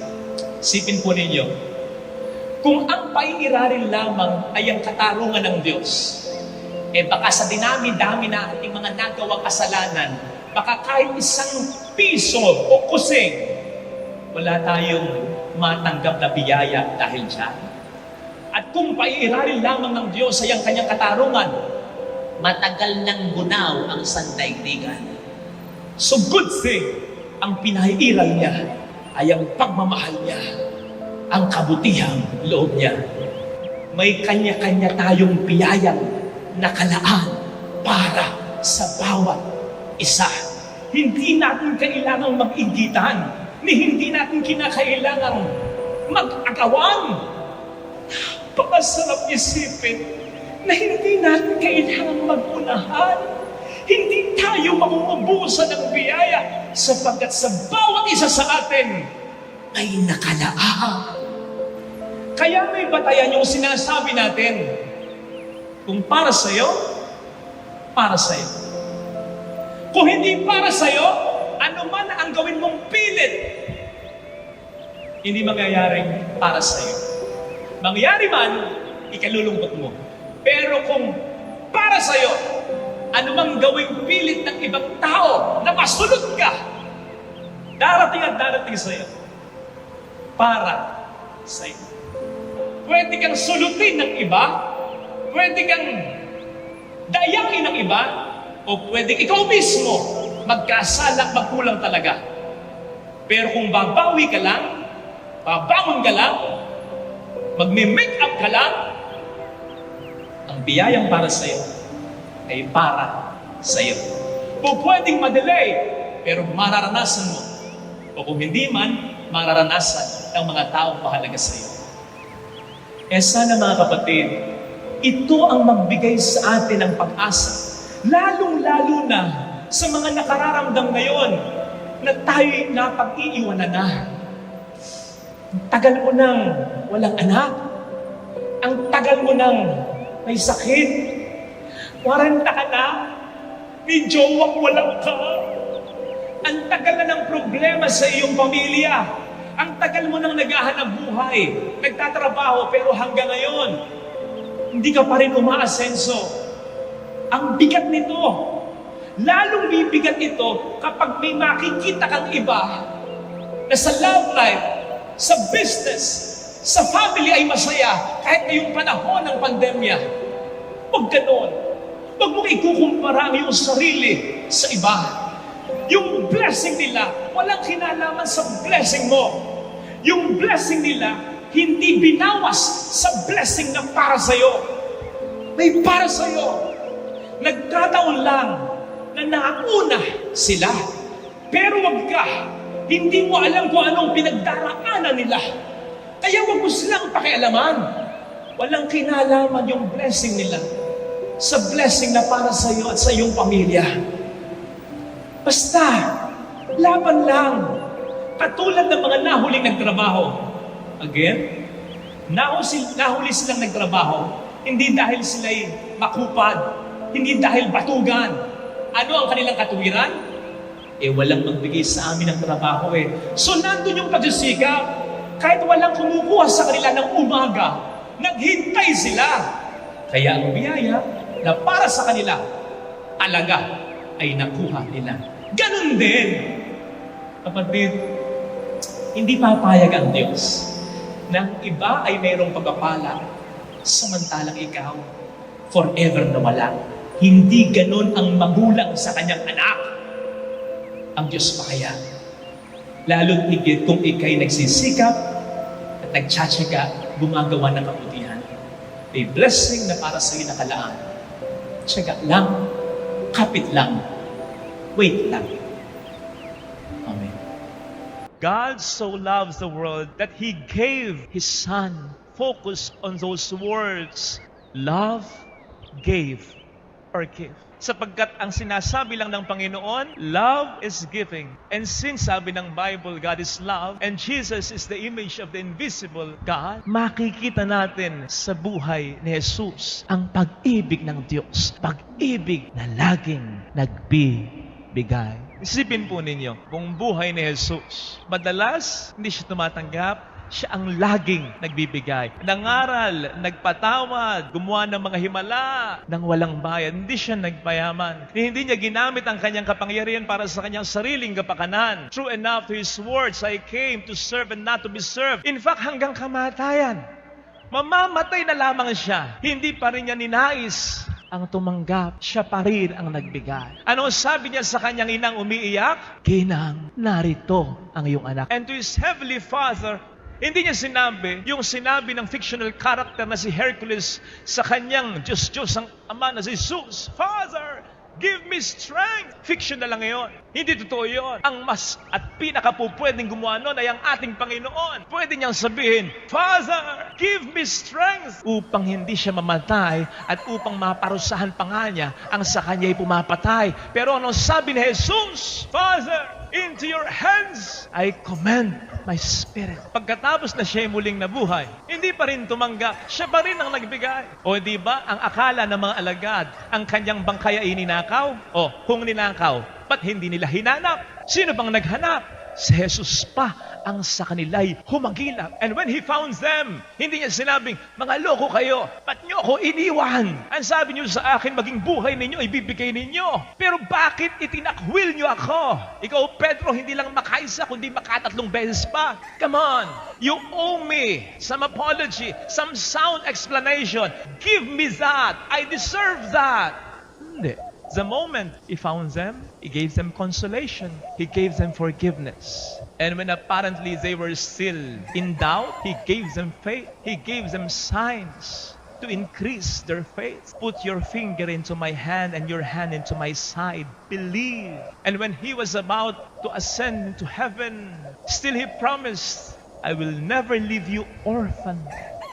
sipin po ninyo, kung ang paiirarin lamang ay ang katarungan ng Diyos, baka sa dinami-dami na ating mga nagawang kasalanan, baka kahit isang piso o kusing, wala tayong matanggap na biyaya dahil dyan. At kung paiirarin lamang ng Diyos ay ang kanyang katarungan, matagal nang gunaw ang sandaigdigan. So good thing, ang pinaiiral niya ay ang pagmamahal niya, ang kabutihang loob niya. May kanya-kanya tayong biyayang nakalaan para sa bawat isa. Hindi natin kailangang mag-igitan, ni hindi natin kinakailangang mag-agawan. Napakasarap isipin na hindi natin kailangang mag-unahan. Hindi tayo mamumubusan ng biyaya sapagkat sa bawat isa sa atin ay nakalaan. Kaya may batayan yung sinasabi natin, kung para sa'yo, para sa'yo. Kung hindi para sa'yo, ano man ang gawin mong pilit, hindi mangyayaring para sa'yo. Mangyari man, ikalulungkot mo. Pero kung para sa'yo, anumang gawing pilit ng ibang tao na masunod ka, darating at darating sa'yo. Para sa'yo. Pwede kang sulutin ng iba, pwede kang dayangin ng iba, o pwede ikaw mismo magkasala, magkulang talaga. Pero kung babawi ka lang, babangon ka lang, magme-make up ka lang, ang biyayang para sa'yo ay para sa'yo. Kung pwedeng madelay, pero mararanasan mo. O kung hindi man, mararanasan ng mga taong mahalaga sa'yo. Sana mga kapatid, ito ang magbigay sa atin ng pag-asa. Lalong-lalo na sa mga nakararamdam ngayon na tayo'y napag-iiwanan na. Ang tagal mo nang walang anak. Ang tagal mo nang may sakit. 40 ka na, may jowang walang ka. Ang tagal na ng problema sa iyong pamilya. Ang tagal mo nang naghahanap buhay, nagtatrabaho, pero hanggang ngayon, hindi ka pa rin umaasenso. Ang bigat nito, lalong bibigat ito kapag may makikita kang iba na sa love life, sa business, sa family ay masaya kahit ngayong panahon ng pandemya. Huwag ganon. Huwag mong ikukumpara ang iyong sarili sa iba. Yung blessing nila, walang kinalaman sa blessing mo. Yung blessing nila, hindi binawas sa blessing na para sa'yo. May para sa'yo. Nagkataon lang na nauna sila. Pero wag ka, hindi mo alam kung anong pinagdaraanan nila. Kaya wag mo silang pakialaman. Walang kinalaman yung blessing nila sa blessing na para sa iyo at sa iyong pamilya. Basta, laban lang. Katulad ng mga nahuling nagtrabaho. Again, nahuli silang nagtrabaho. Hindi dahil sila'y makupad. Hindi dahil batugan. Ano ang kanilang katuwiran? Walang magbigay sa amin ng trabaho So, nandun yung pagsisikap. Kahit walang kumukuha sa kanila ng umaga, naghintay sila. Kaya ang biyaya na para sa kanila, alaga ay nakuha nila. Ganun din. Kapatid, hindi papayag ang Diyos na ang iba ay mayroong pagpapala, samantalang ikaw, forever na wala. Hindi ganun ang magulang sa kanyang anak. Ang Diyos pa kaya. Lalo't higit kung ikay nagsisikap at nagtsatsaga, gumagawa ng kabutihan. May blessing na para sa iyo nakalaan. Tsaga lang, kapit lang, wait lang. Amen. God so loves the world that He gave His Son. Focus on those words. Love, gave, or give. Sapagkat ang sinasabi lang ng Panginoon, love is giving. And since sabi ng Bible, God is love, and Jesus is the image of the invisible God, makikita natin sa buhay ni Jesus ang pag-ibig ng Diyos. Pag-ibig na laging nagbibigay. Isipin po ninyo, buong buhay ni Jesus, madalas hindi siya tumatanggap, siya ang laging nagbibigay. Nangaral, nagpatawad, gumawa ng mga himala nang walang bayad. Hindi siya nagpayaman. Hindi niya ginamit ang kanyang kapangyarihan para sa kanyang sariling kapakanan. True enough to His words, I came to serve and not to be served. In fact, hanggang kamatayan. Mamamatay na lamang siya. Hindi pa rin niya ninais ang tumanggap. Siya pa rin ang nagbigay. Ano sabi niya sa kanyang inang umiiyak? Ginang, narito ang iyong anak. And to His heavenly Father, hindi niya sinabi yung sinabi ng fictional character na si Hercules sa kanyang Diyos ang ama na si Zeus. Father, give me strength. Fiction na lang ngayon. Hindi totoo yun. Ang mas at pinakapupwedeng gumawa nun ay ang ating Panginoon. Pwede niyang sabihin, Father, give me strength. Upang hindi siya mamatay at upang maparusahan pa nga niya ang sa kanya'y pumapatay. Pero anong sabi ni Jesus? Father, into your hands I commend my spirit. Pagkatapos na siya muling nabuhay, hindi pa rin tumanggap. Siya pa rin ang nagbigay. O di ba, ang akala ng mga alagad, ang kanyang bangkay ay ninakaw? O, kung ninakaw, ba't hindi nila hinanap? Sino bang naghanap? Si Jesus pa ang sa kanila'y humagilap. And when He found them, hindi niya sinabing, mga loko kayo, ba't niyo ako iniwan? Ang sabi niyo sa akin, maging buhay ninyo, ibibigay ninyo. Pero bakit itinakwil niyo ako? Ikaw, Pedro, hindi lang makaisa, kundi makatatlong beses pa. Come on, you owe me some apology, some sound explanation. Give me that. I deserve that. Hindi. The moment He found them, He gave them consolation. He gave them forgiveness. And when apparently they were still in doubt, He gave them faith. He gave them signs to increase their faith. Put your finger into my hand and your hand into my side. Believe. And when He was about to ascend into heaven, still He promised, I will never leave you orphan.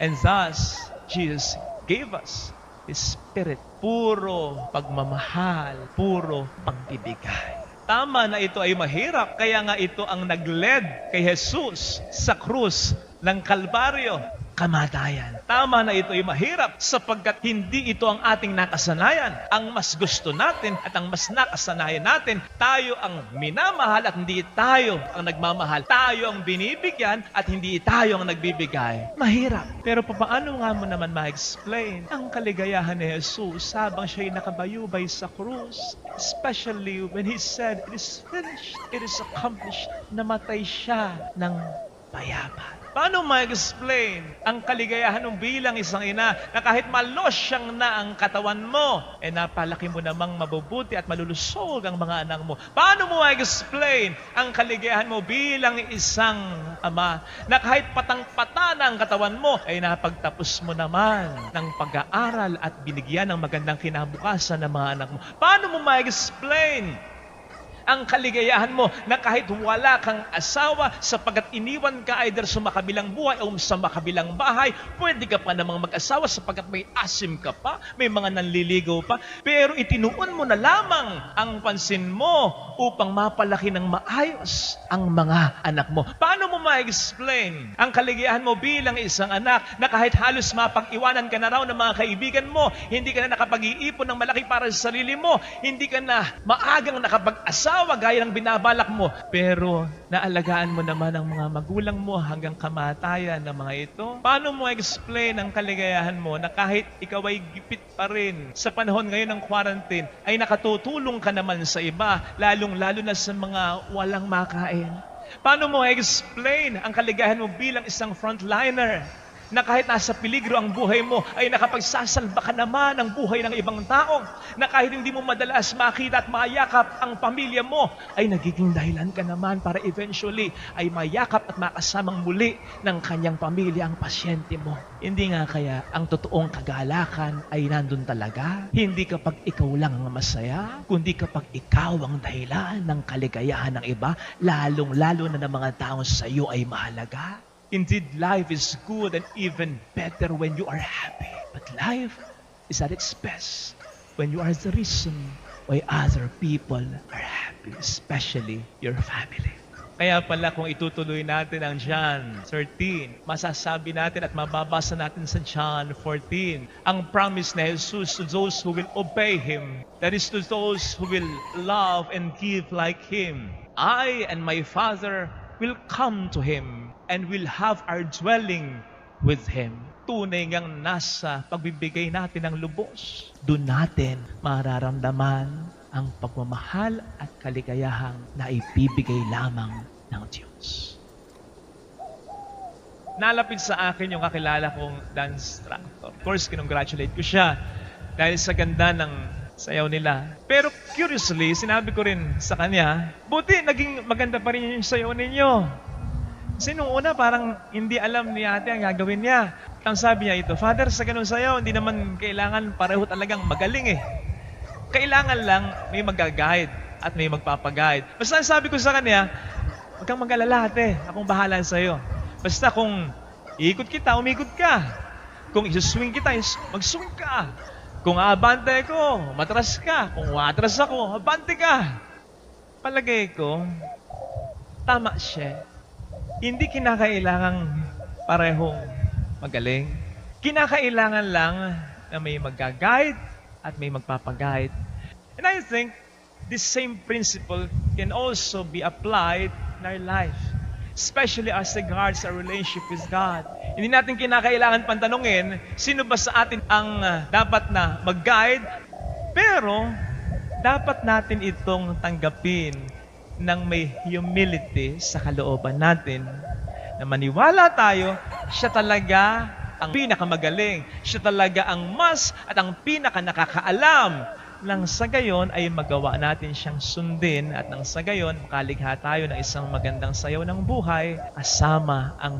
And thus, Jesus gave us His Spirit. Puro pagmamahal, puro pagbibigay. Tama na ito ay mahirap, kaya nga ito ang nag-led kay Jesus sa krus ng Kalbaryo. Kamatayan. Tama na ito ay mahirap sapagkat hindi ito ang ating nakasanayan. Ang mas gusto natin at ang mas nakasanayan natin, tayo ang minamahal at hindi tayo ang nagmamahal. Tayo ang binibigyan at hindi tayo ang nagbibigay. Mahirap. Pero paano nga mo naman ma-explain ang kaligayahan ni Jesus habang siya'y nakabayubay sa krus? Especially when He said, it is finished, it is accomplished. Namatay siya ng payaman. Paano ma-explain ang kaligayahan mo bilang isang ina na kahit malosyang na ang katawan mo, napalaki mo namang mabubuti at malulusog ang mga anak mo? Paano mo ma-explain ang kaligayahan mo bilang isang ama na kahit patang-pata na ang katawan mo, napagtapos mo naman ng pag-aaral at binigyan ng magandang kinabukasan ng mga anak mo? Paano mo ma-explain ang kaligayahan mo na kahit wala kang asawa sapagkat iniwan ka either sa makabilang buhay o sa makabilang bahay, pwede ka pa namang mag-asawa sapagkat may asim ka pa, may mga nanliligaw pa, pero itinuon mo na lamang ang pansin mo upang mapalaki ng maayos ang mga anak mo. Paano mo ma-explain ang kaligayahan mo bilang isang anak na kahit halos mapag-iwanan ka na raw ng mga kaibigan mo, hindi ka na nakapag-iipon ng malaki para sa sarili mo, hindi ka na maagang nakapag-asawa gaya ng binabalak mo, pero naalagaan mo naman ang mga magulang mo hanggang kamatayan ng mga ito? Paano mo explain ang kaligayahan mo na kahit ikaw ay gipit pa rin sa panahon ngayon ng quarantine, ay nakatutulong ka naman sa iba, lalong-lalo na sa mga walang makain? Paano mo explain ang kaligayahan mo bilang isang frontliner na kahit nasa peligro ang buhay mo, ay nakapagsasalba ka naman ng buhay ng ibang tao, na kahit hindi mo madalas makita at mayakap ang pamilya mo, ay nagiging dahilan ka naman para eventually ay mayakap at makasamang muli ng kanyang pamilya ang pasyente mo. Hindi nga kaya ang totoong kagalakan ay nandun talaga? Hindi kapag ikaw lang ang masaya, kundi kapag ikaw ang dahilan ng kaligayahan ng iba, lalong-lalo na ng mga taong sa iyo ay mahalaga. Indeed, life is good and even better when you are happy. But life is at its best when you are the reason why other people are happy, especially your family. Kaya pala kung itutuloy natin ang John 13, masasabi natin at mababasa natin sa John 14, ang promise na Jesus to those who will obey Him, that is to those who will love and give like Him. I and my Father will come to Him and will have our dwelling with Him. Tunay ngang nasa pagbibigay natin ng lubos, doon natin mararamdaman ang pagmamahal at kaligayahang na ibibigay lamang ng Diyos. Nalapit sa akin yung kakilala kong dance instructor. Of course, kinongratulate ko siya dahil sa ganda ng sayaw nila. Pero curiously, sinabi ko rin sa kanya, buti naging maganda pa rin yung sayaw ninyo. Kasi nung una, parang hindi alam ni ate ang gagawin niya. Ang sabi niya ito, Father, sa ganun sayaw, hindi naman kailangan pareho talagang magaling eh. Kailangan lang may mag-guide at may magpapaguide. Basta sabi ko sa kanya, huwag kang mag-alala ate, akong bahala sa'yo. Basta kung iikot kita, umikot ka. Kung isuswing kita, mag-swing ka. Kung aabante ko, matras ka. Kung atras ako, abante ka. Palagay ko, tama siya. Hindi kinakailangang parehong magaling. Kinakailangan lang na may mag-guide at may magpapaguide. And I think this same principle can also be applied in our life, especially as regards our relationship with God. Hindi natin kinakailangan pantanungin sino ba sa atin ang dapat na mag-guide, pero dapat natin itong tanggapin ng may humility sa kalooban natin, na maniwala tayo, siya talaga ang pinakamagaling, siya talaga ang mas at ang pinakanakakaalam, nang sa gayon ay magawa natin siyang sundin at nang sa gayon makaligha tayo ng isang magandang sayaw ng buhay kasama ang